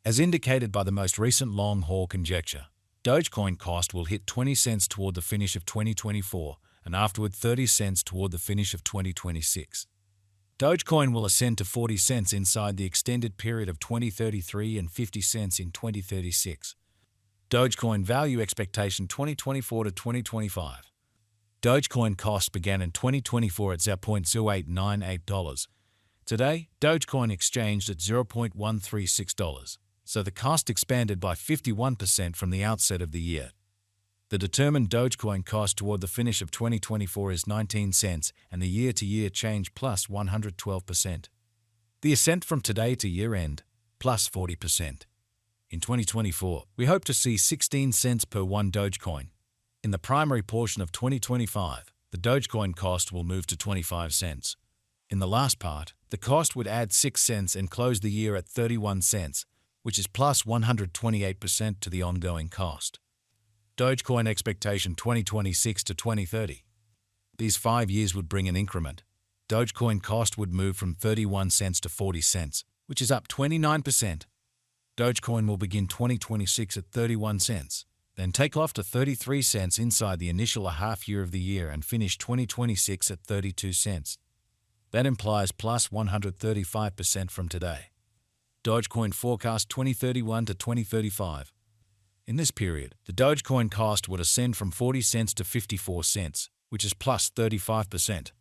As indicated by the most recent long-haul conjecture, Dogecoin cost will hit 20 cents toward the finish of 2024 and afterward 30 cents toward the finish of 2026. Dogecoin will ascend to 40 cents inside the extended period of 2033 and 50 cents in 2036. Dogecoin value expectation 2024 to 2025. Dogecoin cost began in 2024 at $0.0898. Today, Dogecoin exchanged at $0.136, so the cost expanded by 51% from the outset of the year. The determined Dogecoin cost toward the finish of 2024 is 19 cents and the year-to-year change plus 112%. The ascent from today to year-end, plus 40%. In 2024, we hope to see 16 cents per one Dogecoin. In the primary portion of 2025, the Dogecoin cost will move to 25 cents. In the last part, the cost would add 6 cents and close the year at 31 cents, which is plus 128% to the ongoing cost. Dogecoin expectation 2026 to 2030. These 5 years would bring an increment. Dogecoin cost would move from 31 cents to 40 cents, which is up 29%. Dogecoin will begin 2026 at 31 cents, then take off to 33 cents inside the initial half year of the year and finish 2026 at 32 cents. That implies plus 135% from today. Dogecoin forecast 2031 to 2035. In this period, the Dogecoin cost would ascend from 40 cents to 54 cents, which is plus 35%.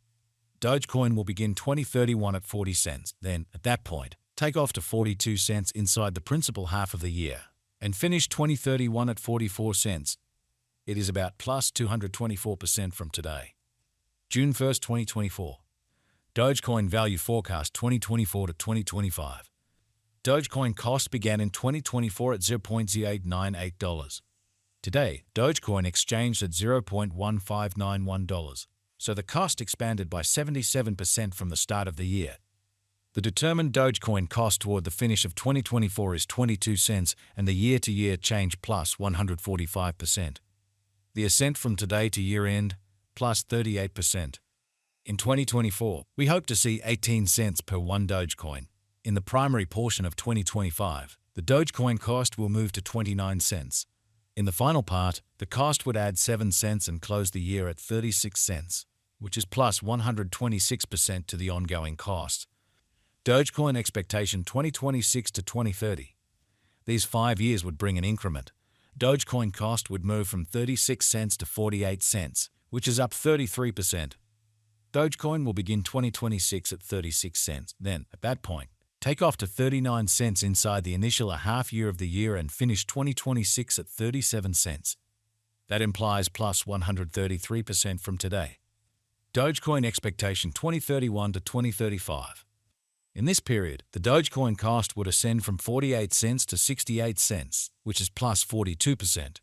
Dogecoin will begin 2031 at 40 cents, then, at that point, take off to 42 cents inside the principal half of the year, and finish 2031 at 44 cents. It is about plus 224% from today. June 1, 2024. Dogecoin value forecast 2024 to 2025. Dogecoin cost began in 2024 at $0.0898. Today, Dogecoin exchanged at $0.1591, so the cost expanded by 77% from the start of the year. The determined Dogecoin cost toward the finish of 2024 is 22 cents and the year-to-year change plus 145%. The ascent from today to year-end, plus 38%. In 2024, we hope to see 18 cents per one Dogecoin. In the primary portion of 2025, the Dogecoin cost will move to 29 cents. In the final part, the cost would add 7 cents and close the year at 36 cents, which is plus 126% to the ongoing cost. Dogecoin expectation 2026 to 2030. These 5 years would bring an increment. Dogecoin cost would move from 36 cents to 48 cents, which is up 33%. Dogecoin will begin 2026 at 36 cents, then, at that point, take off to 39 cents inside the initial half year of the year and finish 2026 at 37 cents. That implies plus 133% from today. Dogecoin expectation 2031 to 2035. In this period, the Dogecoin cost would ascend from 48 cents to 68 cents, which is plus 42%.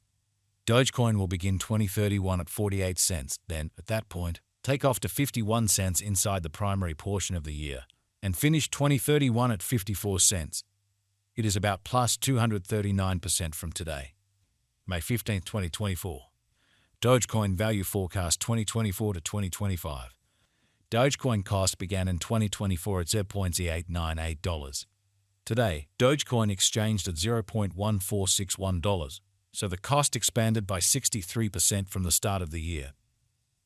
Dogecoin will begin 2031 at 48 cents, then, at that point, take off to 51 cents inside the primary portion of the year, and finish 2031 at 54 cents. It is about plus 239% from today. May 15, 2024. Dogecoin value forecast 2024 to 2025. Dogecoin cost began in 2024 at $0.0898. Today, Dogecoin exchanged at $0.1461, so the cost expanded by 63% from the start of the year.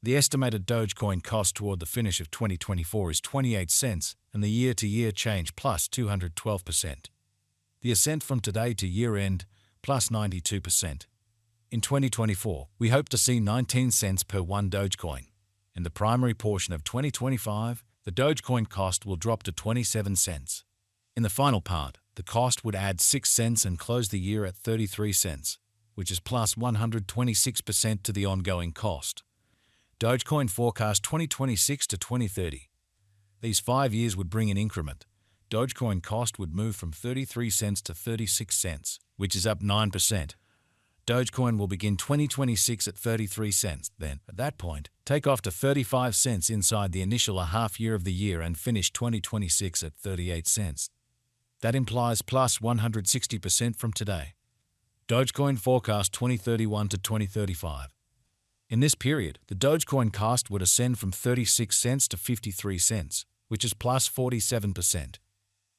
The estimated Dogecoin cost toward the finish of 2024 is 28 cents and the year-to-year change plus 212%. The ascent from today to year-end, plus 92%. In 2024, we hope to see 19 cents per one Dogecoin. In the primary portion of 2025, the Dogecoin cost will drop to 27 cents. In the final part, the cost would add 6 cents and close the year at 33 cents, which is plus 126% to the ongoing cost. Dogecoin forecast 2026 to 2030. These 5 years would bring an increment. Dogecoin cost would move from 33 cents to 36 cents, which is up 9%. Dogecoin will begin 2026 at 33 cents, then, at that point, take off to 35 cents inside the initial half year of the year and finish 2026 at 38 cents. That implies plus 160% from today. Dogecoin forecast 2031 to 2035. In this period, the Dogecoin cost would ascend from 36 cents to 53 cents, which is plus 47%.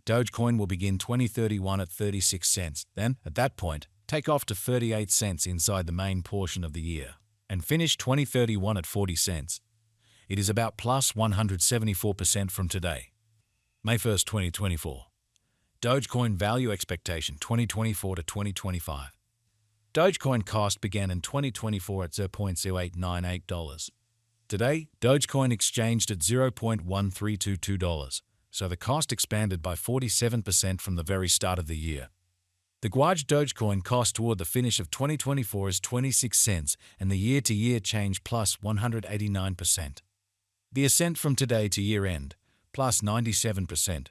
Dogecoin will begin 2031 at 36 cents. Then, at that point, take off to 38 cents inside the main portion of the year and finish 2031 at 40 cents. It is about plus 174% from today. May 1st, 2024. Dogecoin value expectation 2024 to 2025. Dogecoin cost began in 2024 at $0.0898. Today, Dogecoin exchanged at $0.1322, so the cost expanded by 47% from the very start of the year. The Dogecoin cost toward the finish of 2024 is 26 cents, and the year-to-year change plus 189%. The ascent from today to year-end, plus 97%.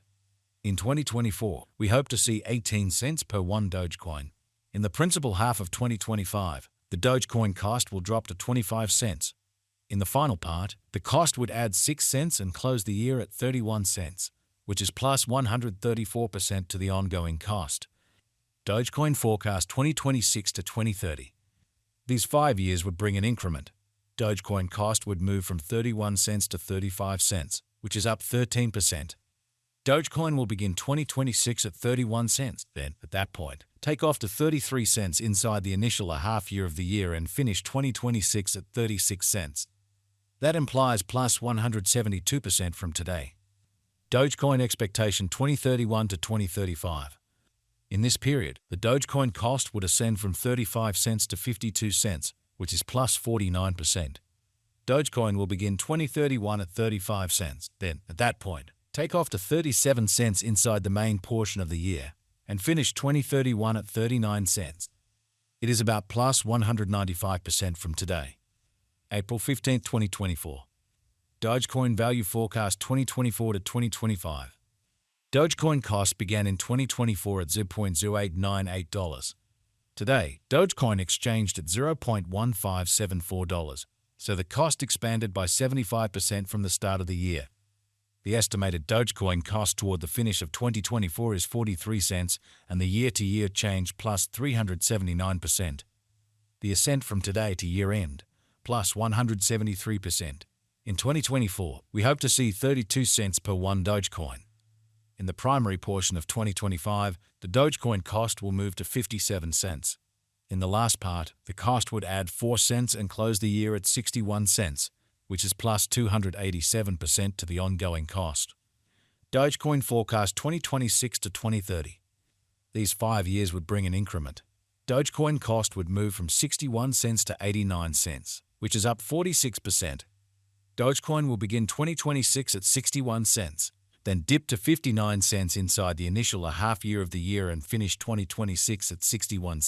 In 2024, we hope to see 18 cents per one Dogecoin. In the principal half of 2025, the Dogecoin cost will drop to 25 cents. In the final part, the cost would add 6 cents and close the year at 31 cents, which is plus 134% to the ongoing cost. Dogecoin forecast 2026 to 2030. These 5 years would bring an increment. Dogecoin cost would move from 31 cents to 35 cents, which is up 13%. Dogecoin will begin 2026 at 31 cents, then, at that point, take off to 33 cents inside the initial half year of the year and finish 2026 at 36 cents. That implies plus 172% from today. Dogecoin expectation 2031 to 2035. In this period, the Dogecoin cost would ascend from 35 cents to 52 cents, which is plus 49%. Dogecoin will begin 2031 at 35 cents, then, at that point, take off to 37 cents inside the main portion of the year and finish 2031 at 39 cents. It is about plus 195% from today. April 15, 2024. Dogecoin value forecast 2024 to 2025. Dogecoin cost began in 2024 at $0.0898. Today, Dogecoin exchanged at $0.1574, so the cost expanded by 75% from the start of the year. The estimated Dogecoin cost toward the finish of 2024 is 43 cents, and the year-to-year change plus 379%. The ascent from today to year-end, plus 173%. In 2024, we hope to see 32 cents per one Dogecoin. In the primary portion of 2025, the Dogecoin cost will move to 57 cents. In the last part, the cost would add 4 cents and close the year at 61 cents, which is plus 287% to the ongoing cost. Dogecoin forecast 2026 to 2030. These 5 years would bring an increment. Dogecoin cost would move from 61 cents to 89 cents, which is up 46%. Dogecoin will begin 2026 at 61 cents, then dip to 59 cents inside the initial half year of the year and finish 2026 at 61 cents.